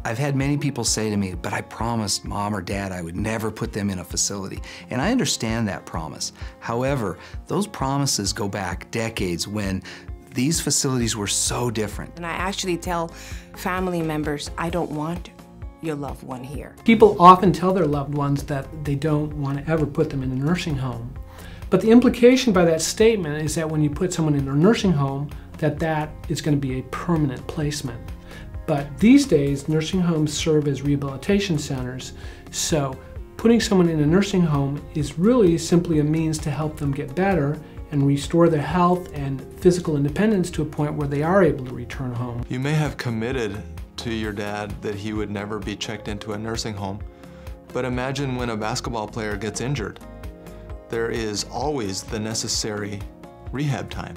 I've had many people say to me, but I promised mom or dad I would never put them in a facility. And I understand that promise. However, those promises go back decades when these facilities were so different. And I actually tell family members, I don't want your loved one here. People often tell their loved ones that they don't want to ever put them in a nursing home. But the implication by that statement is that when you put someone in a nursing home, that is going to be a permanent placement. But these days, nursing homes serve as rehabilitation centers, so putting someone in a nursing home is really simply a means to help them get better and restore their health and physical independence to a point where they are able to return home. You may have committed to your dad that he would never be checked into a nursing home, but imagine when a basketball player gets injured. There is always the necessary rehab time.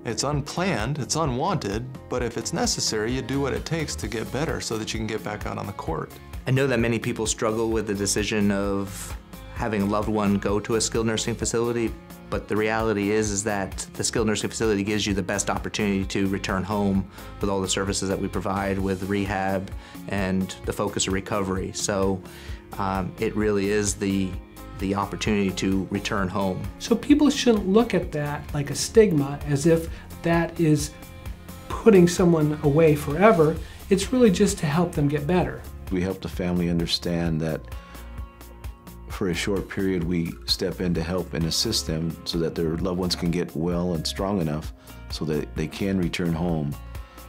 It's unplanned, it's unwanted, but if it's necessary, you do what it takes to get better so that you can get back out on the court. I know that many people struggle with the decision of having a loved one go to a skilled nursing facility, but the reality is that the skilled nursing facility gives you the best opportunity to return home with all the services that we provide with rehab and the focus of recovery. So it really is the opportunity to return home. So people shouldn't look at that like a stigma, as if that is putting someone away forever. It's really just to help them get better. We help the family understand that for a short period we step in to help and assist them so that their loved ones can get well and strong enough so that they can return home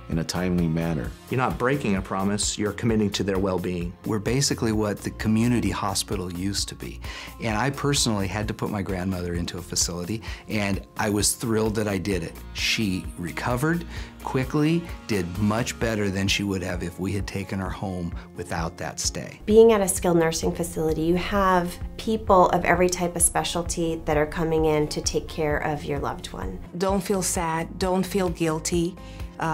in a timely manner. You're not breaking a promise, you're committing to their well-being. We're basically what the community hospital used to be. And I personally had to put my grandmother into a facility, and I was thrilled that I did it. She recovered quickly, did much better than she would have if we had taken her home without that stay. Being at a skilled nursing facility, you have people of every type of specialty that are coming in to take care of your loved one. Don't feel sad, don't feel guilty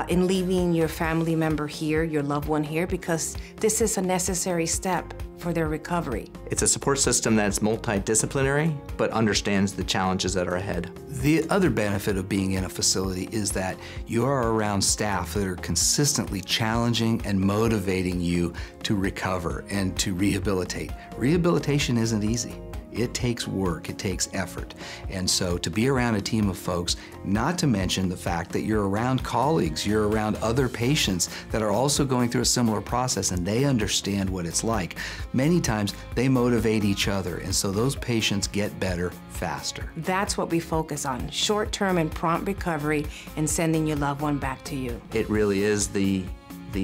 in leaving your family member here, your loved one here, because this is a necessary step for their recovery. It's a support system that's multidisciplinary, but understands the challenges that are ahead. The other benefit of being in a facility is that you are around staff that are consistently challenging and motivating you to recover and to rehabilitate. Rehabilitation isn't easy. It takes work, it takes effort. And so to be around a team of folks, not to mention the fact that you're around colleagues, you're around other patients that are also going through a similar process and they understand what it's like. Many times they motivate each other, and so those patients get better faster. That's what we focus on, short-term and prompt recovery and sending your loved one back to you. It really is the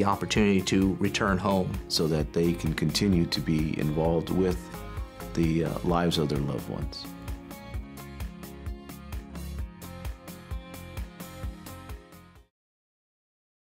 opportunity to return home. So that they can continue to be involved with the lives of their loved ones.